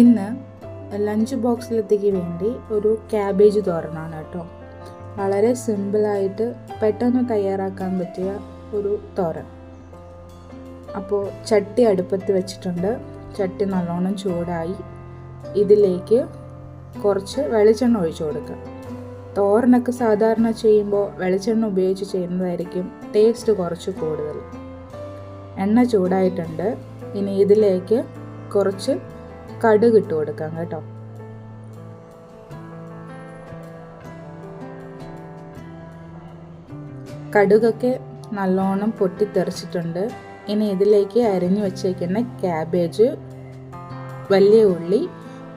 ഇന്ന് ലഞ്ച് ബോക്സിലത്തേക്ക് വേണ്ടി ഒരു ക്യാബേജ് തോരനാണ് കേട്ടോ. വളരെ സിമ്പിളായിട്ട് പെട്ടെന്ന് തയ്യാറാക്കാൻ പറ്റിയ ഒരു തോരൻ. അപ്പോൾ ചട്ടി അടുപ്പത്ത് വെച്ചിട്ടുണ്ട്. ചട്ടി നല്ലോണം ചൂടായി. ഇതിലേക്ക് കുറച്ച് വെളിച്ചെണ്ണ ഒഴിച്ചു കൊടുക്കുക. തോരനൊക്കെ സാധാരണ ചെയ്യുമ്പോൾ വെളിച്ചെണ്ണ ഉപയോഗിച്ച് ചെയ്യുന്നതായിരിക്കും ടേസ്റ്റ് കുറച്ച് കൂടുതൽ. എണ്ണ ചൂടായിട്ടുണ്ട്. ഇനി ഇതിലേക്ക് കുറച്ച് കടുക് ഇട്ട് കൊടുക്കാം കേട്ടോ. കടുകൊക്കെ നല്ലോണം പൊട്ടിത്തെറിച്ചിട്ടുണ്ട്. ഇനി ഇതിലേക്ക് അരിഞ്ഞു വച്ചേക്കുന്ന ക്യാബേജ്, വലിയ ഉള്ളി,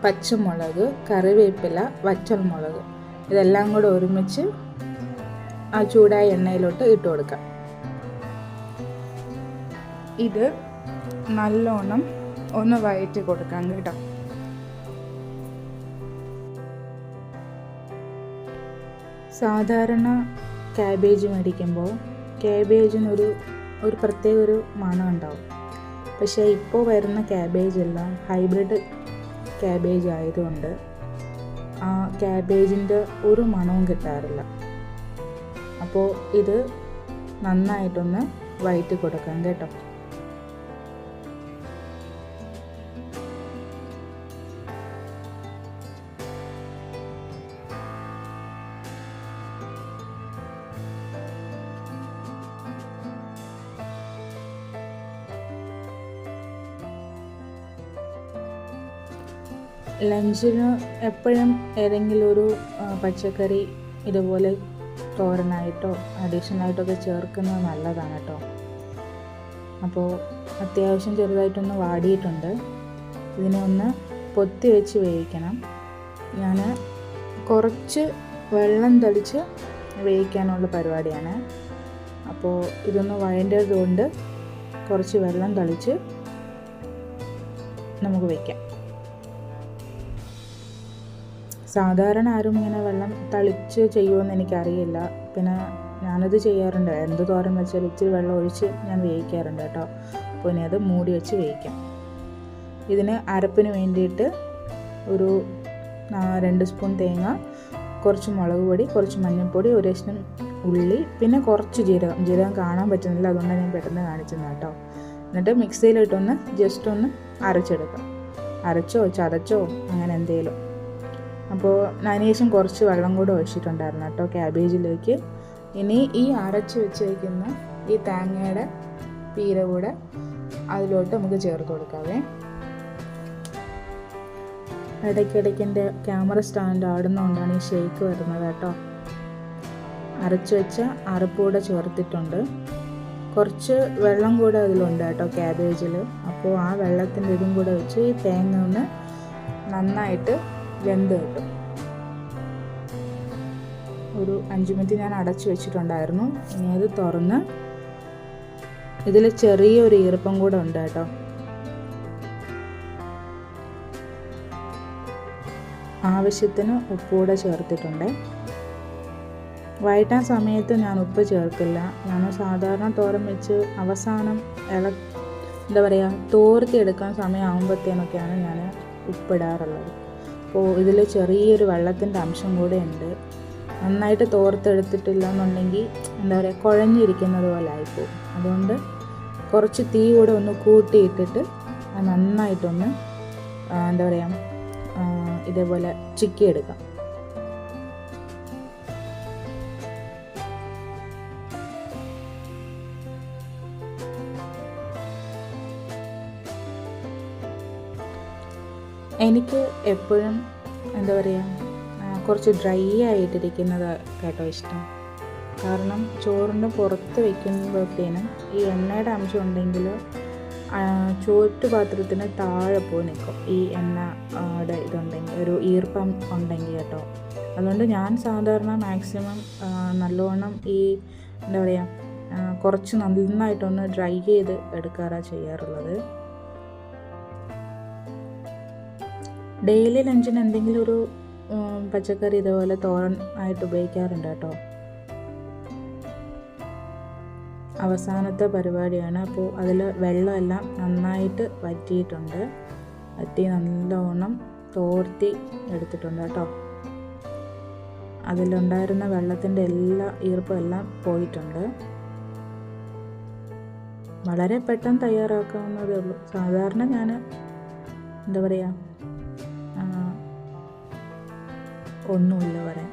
പച്ചമുളക്, കറിവേപ്പില, വറ്റൽമുളക് ഇതെല്ലാം കൂടെ ഒരുമിച്ച് ആ ചൂടായ എണ്ണയിലോട്ട് ഇട്ട് കൊടുക്കാം. ഇത് നല്ലോണം ഒന്ന് വഴറ്റി കൊടുക്കാം കേട്ടോ. സാധാരണ ക്യാബേജ് മേടിക്കുമ്പോൾ ക്യാബേജിനൊരു പ്രത്യേക ഒരു മണം ഉണ്ടാവും. പക്ഷേ ഇപ്പോൾ വരുന്ന ക്യാബേജ് എല്ലാം ഹൈബ്രിഡ് ക്യാബേജ് ആയതുകൊണ്ട് ആ ക്യാബേജിൻ്റെ ഒരു മണവും കിട്ടാറില്ല. അപ്പോൾ ഇത് നന്നായിട്ടൊന്ന് വഴറ്റി കൊടുക്കാം കേട്ടോ. ലഞ്ചിന് എപ്പോഴും ഏതെങ്കിലും ഒരു പച്ചക്കറി ഇതുപോലെ തോരനായിട്ടോ അഡീഷണലായിട്ടൊക്കെ ചേർക്കുന്നത് നല്ലതാണ് കേട്ടോ. അപ്പോൾ അത്യാവശ്യം ചെറുതായിട്ടൊന്ന് വാടിയിട്ടുണ്ട്. ഇതിനെ ഒന്ന് പൊത്തി വെച്ച് വേവിക്കണം. ഞാൻ കുറച്ച് വെള്ളം തളിച്ച് വേവിക്കാനുള്ള പരിപാടിയാണ്. അപ്പോൾ ഇതൊന്ന് വഴണ്ടത് കൊണ്ട് കുറച്ച് വെള്ളം തളിച്ച് നമുക്ക് വയ്ക്കാം. സാധാരണ ആരും ഇങ്ങനെ വെള്ളം തളിച്ച് ചെയ്യുമെന്ന് എനിക്കറിയില്ല. പിന്നെ ഞാനത് ചെയ്യാറുണ്ട്. എന്ത് തോരൻ വെച്ചാൽ ഇച്ചിരി വെള്ളം ഒഴിച്ച് ഞാൻ വേവിക്കാറുണ്ട് കേട്ടോ. അപ്പോൾ ഇനി അത് മൂടി വെച്ച് വേവിക്കാം. ഇതിന് അരപ്പിന് വേണ്ടിയിട്ട് ഒരു 2 സ്പൂൺ തേങ്ങ, കുറച്ച് മുളക് പൊടി, കുറച്ച് മഞ്ഞൾപ്പൊടി, ഒരു കഷ്ണം ഉള്ളി, പിന്നെ കുറച്ച് ജീരകം കാണാൻ പറ്റുന്നില്ല, അതുകൊണ്ടാണ് ഞാൻ പെട്ടെന്ന് കാണിച്ചത് കേട്ടോ. എന്നിട്ട് മിക്സിയിലിട്ടൊന്ന് ജസ്റ്റ് ഒന്ന് അരച്ചെടുക്കാം. അരച്ചോ ചതച്ചോ അങ്ങനെ എന്തെങ്കിലും. അപ്പോൾ അതിനുശേഷം കുറച്ച് വെള്ളം കൂടെ ഒഴിച്ചിട്ടുണ്ടായിരുന്നു കേട്ടോ ക്യാബേജിലേക്ക്. ഇനി ഈ അരച്ച് വെച്ചേക്കുന്ന ഈ തേങ്ങയുടെ പീര കൂടെ അതിലോട്ട് നമുക്ക് ചേർത്ത് കൊടുക്കാവേ. ഇടയ്ക്കിടയ്ക്ക് എൻ്റെ ക്യാമറ സ്റ്റാൻഡ് ആടുന്നതുകൊണ്ടാണ് ഈ ഷേക്ക് വരുന്നത് കേട്ടോ. അരച്ച് വെച്ച അരപ്പ് കൂടെ ചേർത്തിട്ടുണ്ട്. കുറച്ച് വെള്ളം കൂടെ അതിലുണ്ട് കേട്ടോ ക്യാബേജിൽ. അപ്പോൾ ആ വെള്ളത്തിൻ്റെ ഇതും കൂടെ വെച്ച് ഈ തേങ്ങ ഒന്ന് നന്നായിട്ട് വെന്ത് കിട്ടും. ഒരു 5 മിനിറ്റ് ഞാൻ അടച്ചു വെച്ചിട്ടുണ്ടായിരുന്നു. ഇനി അത് തുറന്ന് ഇതിൽ ചെറിയൊരു ഈർപ്പം കൂടെ ഉണ്ട് കേട്ടോ. ആവശ്യത്തിന് ഉപ്പുകൂടെ ചേർത്തിട്ടുണ്ട്. വഴറ്റാൻ സമയത്ത് ഞാൻ ഉപ്പ് ചേർക്കില്ല. ഞാൻ സാധാരണ തോരൻ വെച്ച് അവസാനം എന്താ പറയുക തോർത്തിയെടുക്കാൻ സമയമാകുമ്പോഴത്തേനൊക്കെയാണ് ഞാൻ ഉപ്പിടാറുള്ളത്. അപ്പോൾ ഇതിൽ ചെറിയൊരു വെള്ളത്തിൻ്റെ അംശം കൂടെ ഉണ്ട്. നന്നായിട്ട് തോർത്തെടുത്തിട്ടില്ല എന്നുണ്ടെങ്കിൽ എന്താ പറയുക കുഴഞ്ഞിരിക്കുന്നത് പോലെ ആയിപ്പോകും. അതുകൊണ്ട് കുറച്ച് തീ കൂടെ ഒന്ന് കൂട്ടിയിട്ടിട്ട് നന്നായിട്ടൊന്ന് എന്താ പറയുക ഇതേപോലെ ചിക്കിയെടുക്കാം. എനിക്ക് എപ്പോഴും എന്താ പറയുക കുറച്ച് ഡ്രൈ ആയിട്ടിരിക്കുന്നത് കേട്ടോ ഇഷ്ടം. കാരണം ചോറിൻ്റെ പുറത്ത് വയ്ക്കുമ്പോഴത്തേനും ഈ എണ്ണയുടെ അംശം ഉണ്ടെങ്കിൽ ചോറ്റുപാത്രത്തിന് താഴെ പോയി നിൽക്കും ഈ എണ്ണയുടെ ഇതുണ്ടെങ്കിൽ, ഒരു ഈർപ്പം ഉണ്ടെങ്കിൽ കേട്ടോ. അതുകൊണ്ട് ഞാൻ സാധാരണ മാക്സിമം നല്ലോണം ഈ എന്താ പറയുക കുറച്ച് നന്നായിട്ടൊന്ന് ഡ്രൈ ചെയ്ത് എടുക്കാറാണ് ചെയ്യാറുള്ളത്. ഡെയിലി ലഞ്ചിന് എന്തെങ്കിലും ഒരു പച്ചക്കറി ഇതുപോലെ തോരൻ ആയിട്ട് ഉപയോഗിക്കാറുണ്ട് കേട്ടോ. അവസാനത്തെ പരിപാടിയാണ്. അപ്പോൾ അതിൽ വെള്ളമെല്ലാം നന്നായിട്ട് വറ്റിയിട്ടുണ്ട്. വറ്റി നല്ലവണ്ണം തോർത്തി എടുത്തിട്ടുണ്ട് കേട്ടോ. അതിലുണ്ടായിരുന്ന വെള്ളത്തിൻ്റെ എല്ലാ ഈർപ്പം എല്ലാം പോയിട്ടുണ്ട്. വളരെ പെട്ടെന്ന് തയ്യാറാക്കാവുന്നതേ ഉള്ളൂ. സാധാരണ ഞാൻ എന്താ പറയുക, ഒന്നുമില്ല പറയാൻ.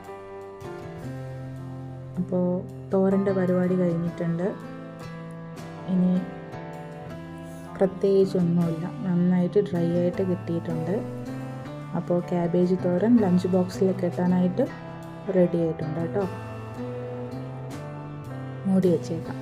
അപ്പോൾ തോരൻ്റെ പരിപാടി കഴിഞ്ഞിട്ടുണ്ട്. ഇനി പ്രത്യേകിച്ചൊന്നുമില്ല, നന്നായിട്ട് ഡ്രൈ ആയിട്ട് കിട്ടിയിട്ടുണ്ട്. അപ്പോൾ ക്യാബേജ് തോരൻ ലഞ്ച് ബോക്സിലേക്ക് എത്താനായിട്ട് റെഡി ആയിട്ടുണ്ട് കേട്ടോ. മൂടി വെച്ചേക്കാം.